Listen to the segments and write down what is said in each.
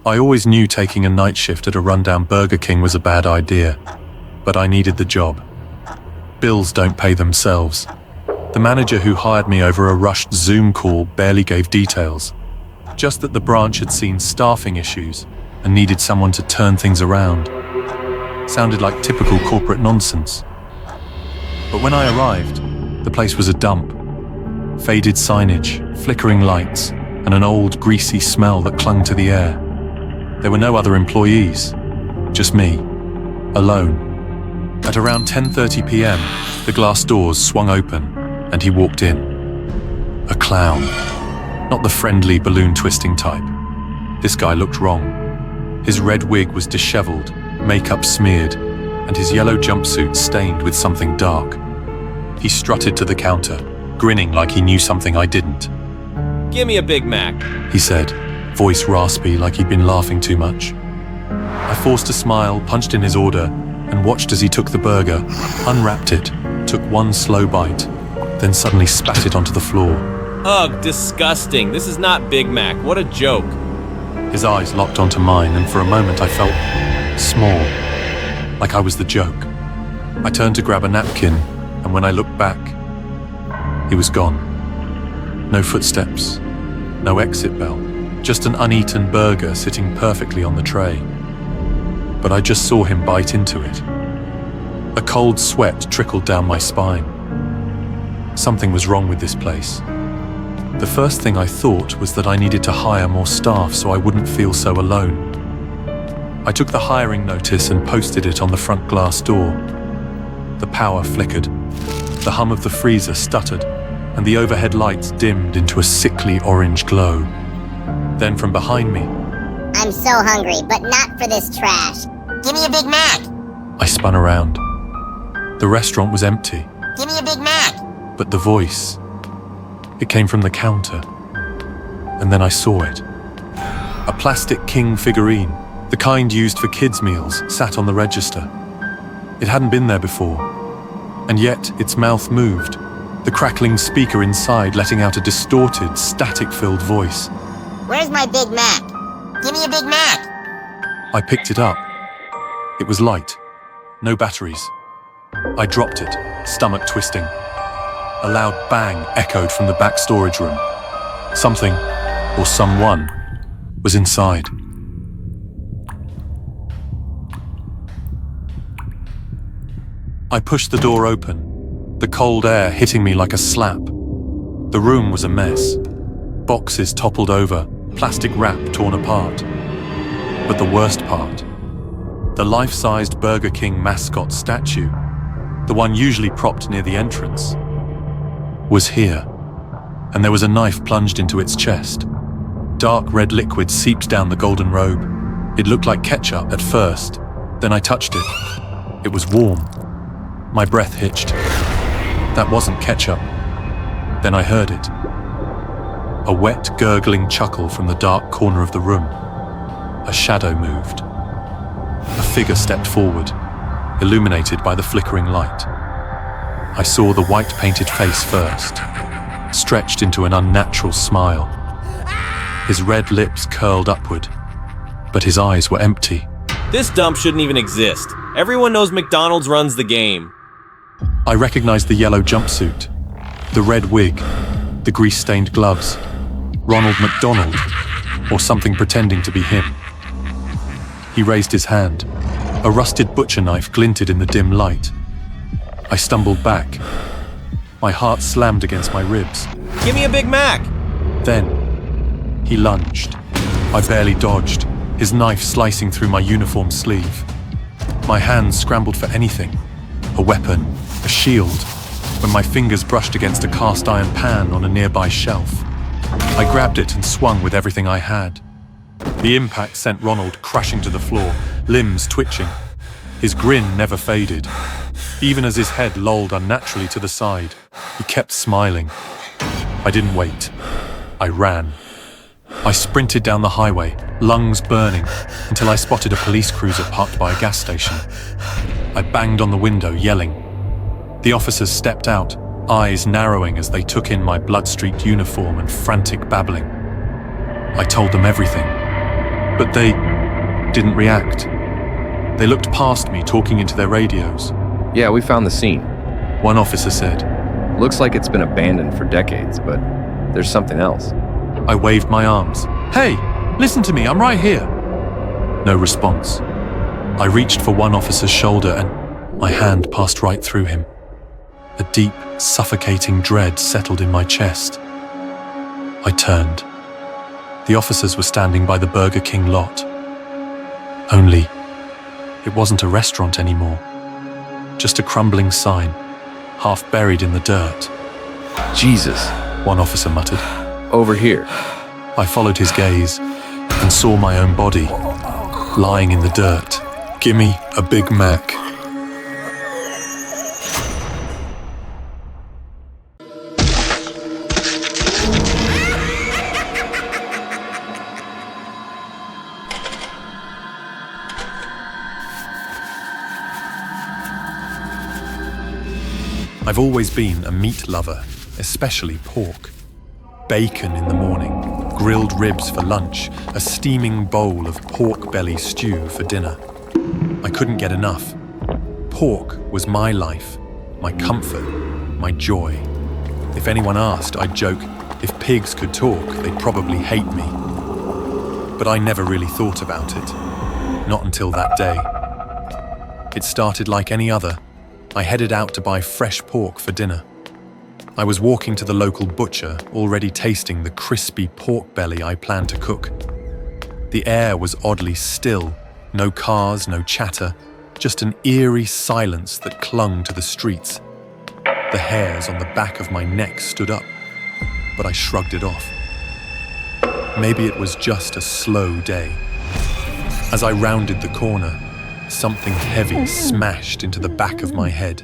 I always knew taking a night shift at a rundown Burger King was a bad idea, but I needed the job. Bills don't pay themselves. The manager who hired me over a rushed Zoom call barely gave details, just that the branch had seen staffing issues and needed someone to turn things around. Sounded like typical corporate nonsense. But when I arrived, the place was a dump. Faded signage, flickering lights, and an old, greasy smell that clung to the air. There were no other employees, just me, alone. At around 10:30 p.m., the glass doors swung open, and he walked in. A clown, not the friendly balloon-twisting type. This guy looked wrong. His red wig was disheveled, makeup smeared, and his yellow jumpsuit stained with something dark. He strutted to the counter, grinning like he knew something I didn't. "Give me a Big Mac," he said, voice raspy like he'd been laughing too much. I forced a smile, punched in his order, and watched as he took the burger, unwrapped it, took one slow bite, then suddenly spat it onto the floor. "Ugh, disgusting. This is not Big Mac. What a joke." His eyes locked onto mine, and for a moment I felt small, like I was the joke. I turned to grab a napkin, and when I looked back, he was gone. No footsteps, no exit bell, just an uneaten burger sitting perfectly on the tray. But I just saw him bite into it. A cold sweat trickled down my spine. Something was wrong with this place. The first thing I thought was that I needed to hire more staff so I wouldn't feel so alone. I took the hiring notice and posted it on the front glass door. The power flickered. The hum of the freezer stuttered, and the overhead lights dimmed into a sickly orange glow. Then from behind me, "I'm so hungry, but not for this trash. Give me a Big Mac." I spun around. The restaurant was empty, "Give me a Big Mac." but the voice, it came from the counter. And then I saw it. A plastic king figurine, the kind used for kids' meals, sat on the register. It hadn't been there before, and yet its mouth moved, the crackling speaker inside letting out a distorted, static-filled voice. "Where's my Big Mac? Give me a Big Mac." I picked it up. It was light, no batteries. I dropped it, stomach twisting. A loud bang echoed from the back storage room. Something, or someone, was inside. I pushed the door open, the cold air hitting me like a slap. The room was a mess. Boxes toppled over, plastic wrap torn apart. But the worst part, the life-sized Burger King mascot statue, the one usually propped near the entrance, was here, and there was a knife plunged into its chest. Dark red liquid seeped down the golden robe. It looked like ketchup at first, then I touched it. It was warm. My breath hitched. That wasn't ketchup. Then I heard it. A wet, gurgling chuckle from the dark corner of the room. A shadow moved. A figure stepped forward, illuminated by the flickering light. I saw the white-painted face first, stretched into an unnatural smile. His red lips curled upward, but his eyes were empty. This dump shouldn't even exist. Everyone knows McDonald's runs the game. I recognized the yellow jumpsuit, the red wig, the grease-stained gloves. Ronald McDonald, or something pretending to be him. He raised his hand. A rusted butcher knife glinted in the dim light. I stumbled back. My heart slammed against my ribs. "Give me a Big Mac!" Then, he lunged. I barely dodged, his knife slicing through my uniform sleeve. My hands scrambled for anything, a weapon, a shield, when my fingers brushed against a cast iron pan on a nearby shelf. I grabbed it and swung with everything I had. The impact sent Ronald crashing to the floor, limbs twitching. His grin never faded. Even as his head lolled unnaturally to the side, he kept smiling. I didn't wait. I ran. I sprinted down the highway, lungs burning, until I spotted a police cruiser parked by a gas station. I banged on the window, yelling. The officers stepped out, eyes narrowing as they took in my blood-streaked uniform and frantic babbling. I told them everything, But they didn't react. They looked past me, talking into their radios. Yeah, we found the scene. One officer said. Looks like it's been abandoned for decades, but there's something else. I waved my arms. Hey, listen to me, I'm right here. No response. I reached for one officer's shoulder and my hand passed right through him. A deep, suffocating dread settled in my chest. I turned. The officers were standing by the Burger King lot. Only, it wasn't a restaurant anymore. Just a crumbling sign, half buried in the dirt. Jesus, One officer muttered. over here. I followed his gaze and saw my own body, lying in the dirt. Gimme a Big Mac. I've always been a meat lover, especially pork. Bacon in the morning, grilled ribs for lunch, a steaming bowl of pork belly stew for dinner. I couldn't get enough. Pork was my life, my comfort, my joy. If anyone asked, I'd joke, if pigs could talk, they'd probably hate me. But I never really thought about it. Not until that day. It started like any other. I headed out to buy fresh pork for dinner. I was walking to the local butcher, already tasting the crispy pork belly I planned to cook. The air was oddly still, no cars, no chatter, just an eerie silence that clung to the streets. The hairs on the back of my neck stood up, but I shrugged it off. Maybe it was just a slow day. As I rounded the corner, something heavy smashed into the back of my head.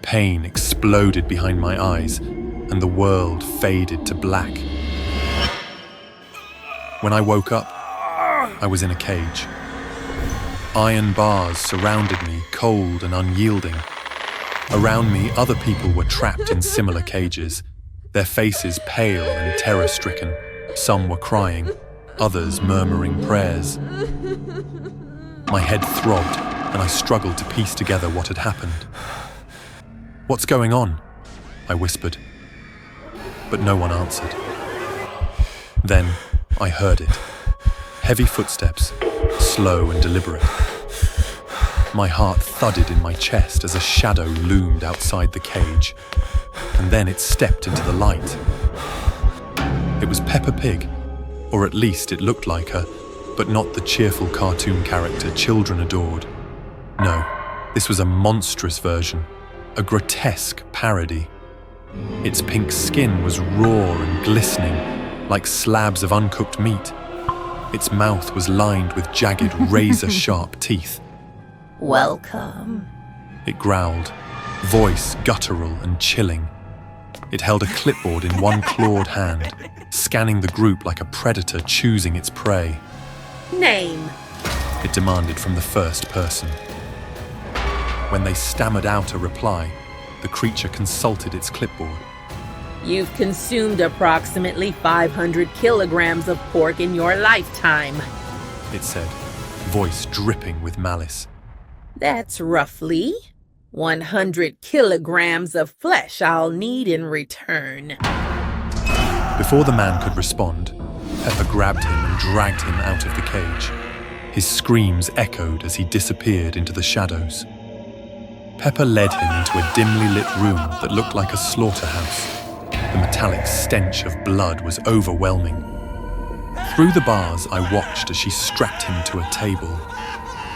Pain exploded behind my eyes, and the world faded to black. When I woke up, I was in a cage. Iron bars surrounded me, cold and unyielding. Around me, other people were trapped in similar cages, their faces pale and terror-stricken. Some were crying, others murmuring prayers. My head throbbed, and I struggled to piece together what had happened. "What's going on?" I whispered. But no one answered. Then I heard it. Heavy footsteps, slow and deliberate. My heart thudded in my chest as a shadow loomed outside the cage, and then it stepped into the light. It was Peppa Pig, or at least it looked like her, but not the cheerful cartoon character children adored. No, this was a monstrous version, a grotesque parody. Its pink skin was raw and glistening, like slabs of uncooked meat. Its mouth was lined with jagged, razor-sharp teeth. Welcome. It growled, voice guttural and chilling. It held a clipboard in one clawed hand, scanning the group like a predator choosing its prey. Name. It demanded from the first person. When they stammered out a reply, the creature consulted its clipboard. You've consumed approximately 500 kilograms of pork in your lifetime. It said, voice dripping with malice. That's roughly 100 kilograms of flesh I'll need in return. Before the man could respond, Peppa grabbed him and dragged him out of the cage. His screams echoed as he disappeared into the shadows. Peppa led him into a dimly lit room that looked like a slaughterhouse. The metallic stench of blood was overwhelming. Through the bars, I watched as she strapped him to a table.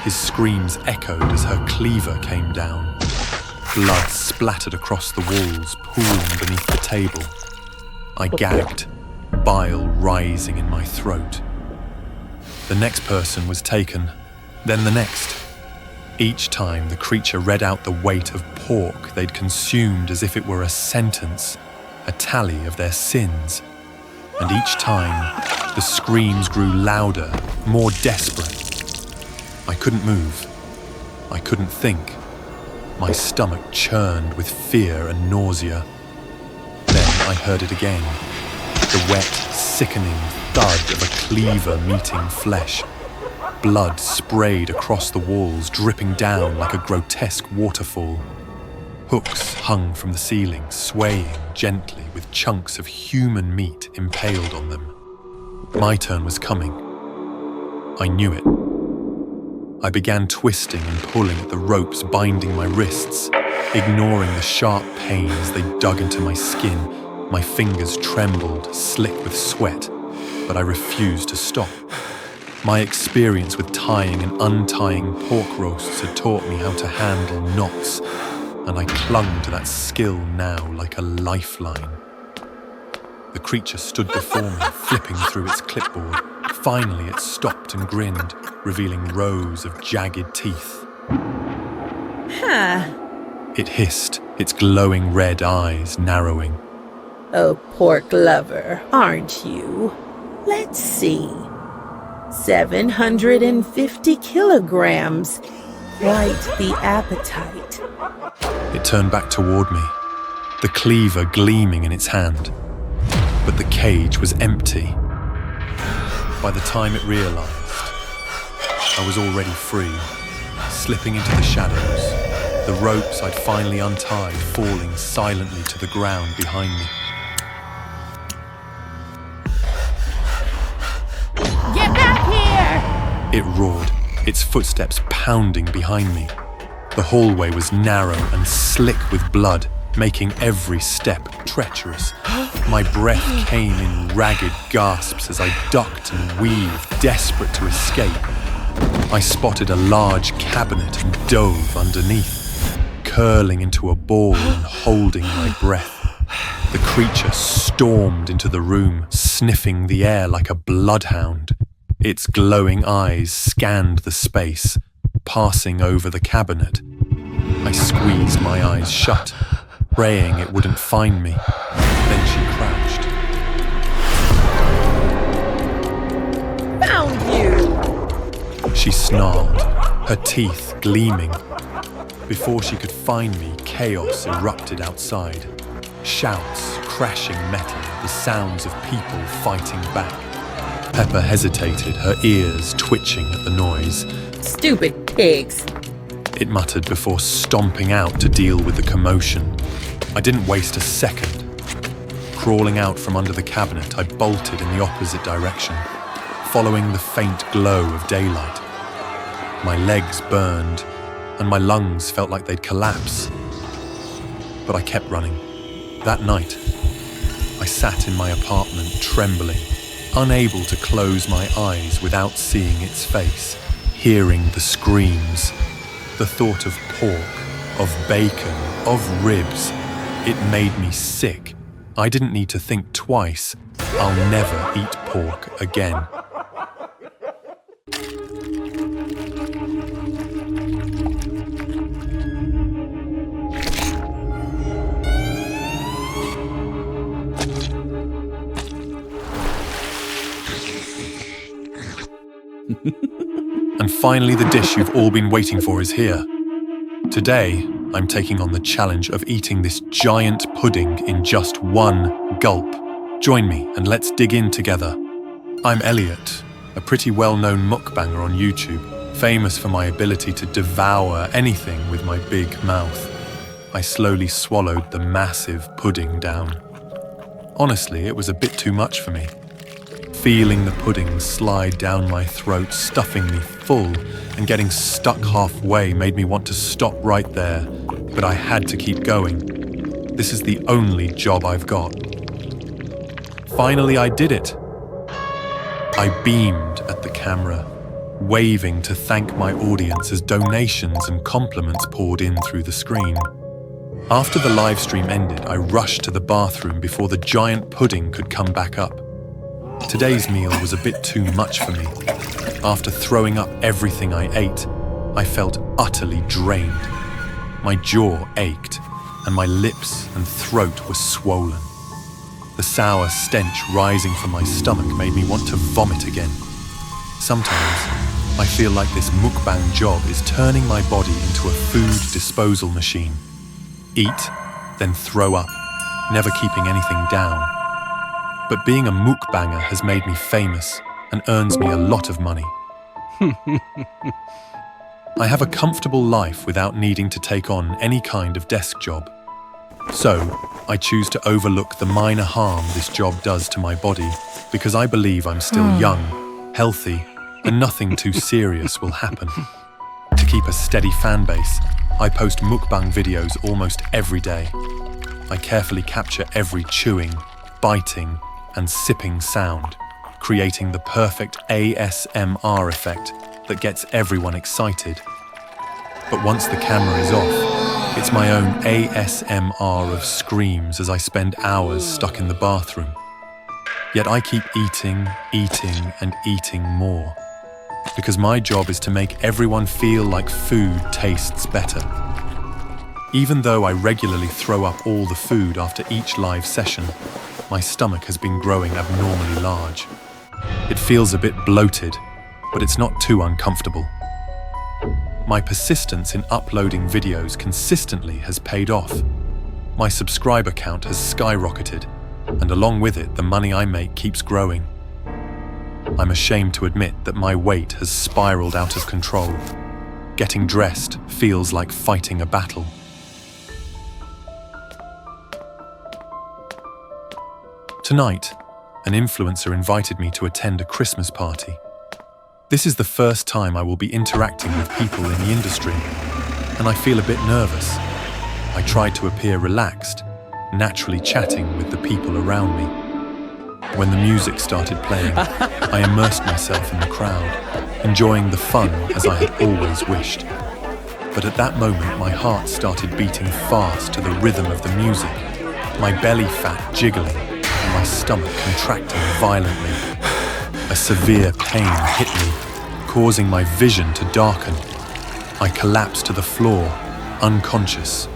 His screams echoed as her cleaver came down. Blood splattered across the walls, pooling beneath the table. I gagged, bile rising in my throat. The next person was taken, then the next. Each time the creature read out the weight of pork they'd consumed as if it were a sentence, a tally of their sins. And each time, the screams grew louder, more desperate. I couldn't move. I couldn't think. My stomach churned with fear and nausea. Then I heard it again. The wet, sickening, thud of a cleaver meeting flesh. Blood sprayed across the walls, dripping down like a grotesque waterfall. Hooks hung from the ceiling, swaying gently with chunks of human meat impaled on them. My turn was coming. I knew it. I began twisting and pulling at the ropes binding my wrists, ignoring the sharp pain as they dug into my skin. My fingers trembled, slick with sweat, but I refused to stop. My experience with tying and untying pork roasts had taught me how to handle knots, and I clung to that skill now like a lifeline. The creature stood before me, flipping through its clipboard. Finally, it stopped and grinned, revealing rows of jagged teeth. It hissed, its glowing red eyes narrowing. A pork lover, aren't you? Let's see. 750 kilograms. Quite the appetite. It turned back toward me, the cleaver gleaming in its hand. But the cage was empty. By the time it realized, I was already free, slipping into the shadows, the ropes I'd finally untied falling silently to the ground behind me. Get back here! It roared, its footsteps pounding behind me. The hallway was narrow and slick with blood, making every step treacherous. My breath came in ragged gasps as I ducked and weaved, desperate to escape. I spotted a large cabinet and dove underneath, curling into a ball and holding my breath. The creature stormed into the room, sniffing the air like a bloodhound. Its glowing eyes scanned the space, passing over the cabinet. I squeezed my eyes shut, praying it wouldn't find me. Then she crouched. Found you! She snarled, her teeth gleaming. Before she could find me, chaos erupted outside. Shouts, crashing metal, the sounds of people fighting back. Pepper hesitated, her ears twitching at the noise. Stupid pigs. It muttered before stomping out to deal with the commotion. I didn't waste a second. Crawling out from under the cabinet, I bolted in the opposite direction, following the faint glow of daylight. My legs burned, and my lungs felt like they'd collapse. But I kept running. That night, I sat in my apartment trembling, unable to close my eyes without seeing its face, hearing the screams. The thought of pork, of bacon, of ribs, it made me sick. I didn't need to think twice. I'll never eat pork again. And finally, the dish you've all been waiting for is here. Today, I'm taking on the challenge of eating this giant pudding in just one gulp. Join me and let's dig in together. I'm Elliot, a pretty well-known mukbanger on YouTube, famous for my ability to devour anything with my big mouth. I slowly swallowed the massive pudding down. Honestly, it was a bit too much for me. Feeling the pudding slide down my throat, stuffing me full, and getting stuck halfway made me want to stop right there, but I had to keep going. This is the only job I've got. Finally, I did it. I beamed at the camera, waving to thank my audience as donations and compliments poured in through the screen. After the live stream ended, I rushed to the bathroom before the giant pudding could come back up. Today's meal was a bit too much for me. After throwing up everything I ate, I felt utterly drained. My jaw ached, and my lips and throat were swollen. The sour stench rising from my stomach made me want to vomit again. Sometimes, I feel like this mukbang job is turning my body into a food disposal machine. Eat, then throw up, never keeping anything down. But being a mukbanger has made me famous and earns me a lot of money. I have a comfortable life without needing to take on any kind of desk job. So, I choose to overlook the minor harm this job does to my body because I believe I'm still young, healthy, and nothing too serious will happen. To keep a steady fan base, I post mukbang videos almost every day. I carefully capture every chewing, biting, and sipping sound, creating the perfect ASMR effect that gets everyone excited. But once the camera is off, it's my own ASMR of screams as I spend hours stuck in the bathroom. Yet I keep eating, and eating more. Because my job is to make everyone feel like food tastes better. Even though I regularly throw up all the food after each live session, my stomach has been growing abnormally large. It feels a bit bloated, but it's not too uncomfortable. My persistence in uploading videos consistently has paid off. My subscriber count has skyrocketed, and along with it, the money I make keeps growing. I'm ashamed to admit that my weight has spiraled out of control. Getting dressed feels like fighting a battle. Tonight, an influencer invited me to attend a Christmas party. This is the first time I will be interacting with people in the industry, and I feel a bit nervous. I tried to appear relaxed, naturally chatting with the people around me. When the music started playing, I immersed myself in the crowd, enjoying the fun as I had always wished. But at that moment, my heart started beating fast to the rhythm of the music, my belly fat jiggling, and my stomach contracting violently. A severe pain hit me, causing my vision to darken. I collapsed to the floor, unconscious.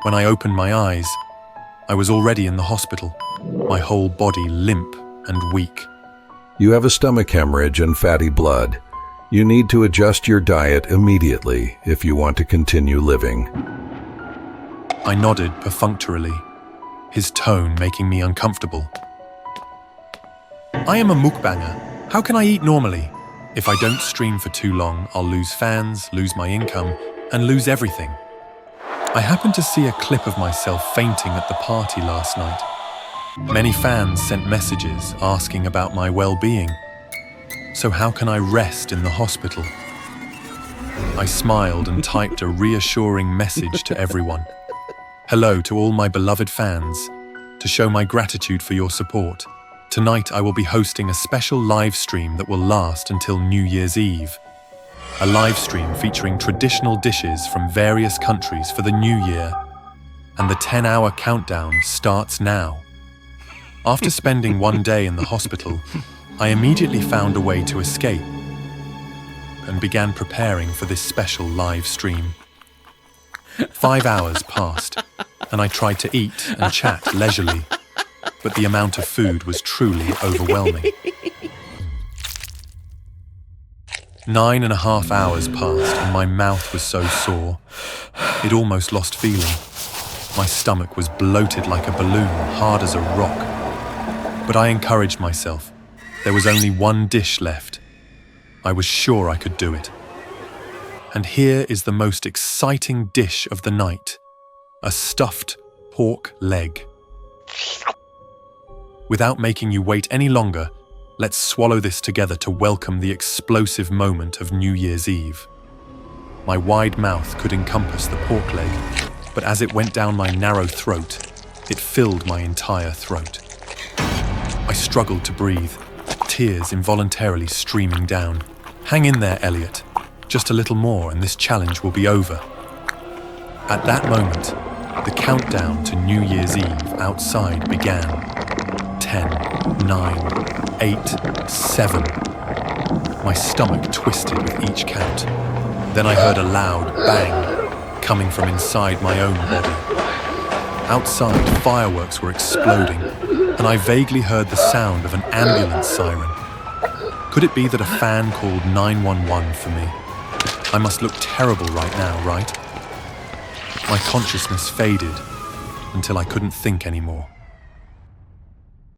When I opened my eyes, I was already in the hospital, my whole body limp and weak. You have a stomach hemorrhage and fatty blood. You need to adjust your diet immediately if you want to continue living. I nodded perfunctorily, his tone making me uncomfortable. I am a mukbanger. How can I eat normally? If I don't stream for too long, I'll lose fans, lose my income, and lose everything. I happened to see a clip of myself fainting at the party last night. Many fans sent messages asking about my well-being. So how can I rest in the hospital? I smiled and typed a reassuring message to everyone. Hello to all my beloved fans. To show my gratitude for your support, tonight I will be hosting a special live stream that will last until New Year's Eve. A live stream featuring traditional dishes from various countries for the new year. And the 10-hour countdown starts now. After spending one day in the hospital, I immediately found a way to escape and began preparing for this special live stream. 5 hours passed, and I tried to eat and chat leisurely, but the amount of food was truly overwhelming. 9.5 hours passed, and my mouth was so sore, it almost lost feeling. My stomach was bloated like a balloon, hard as a rock. But I encouraged myself. There was only one dish left. I was sure I could do it. And here is the most exciting dish of the night: a stuffed pork leg. Without making you wait any longer, let's swallow this together to welcome the explosive moment of New Year's Eve. My wide mouth could encompass the pork leg, but as it went down my narrow throat, it filled my entire throat. I struggled to breathe, tears involuntarily streaming down. Hang in there, Elliot. Just a little more and this challenge will be over. At that moment, the countdown to New Year's Eve outside began. 10, 9, 8, 7. My stomach twisted with each count. Then I heard a loud bang coming from inside my own body. Outside, fireworks were exploding, and I vaguely heard the sound of an ambulance siren. Could it be that a fan called 911 for me? I must look terrible right now, right? My consciousness faded until I couldn't think anymore.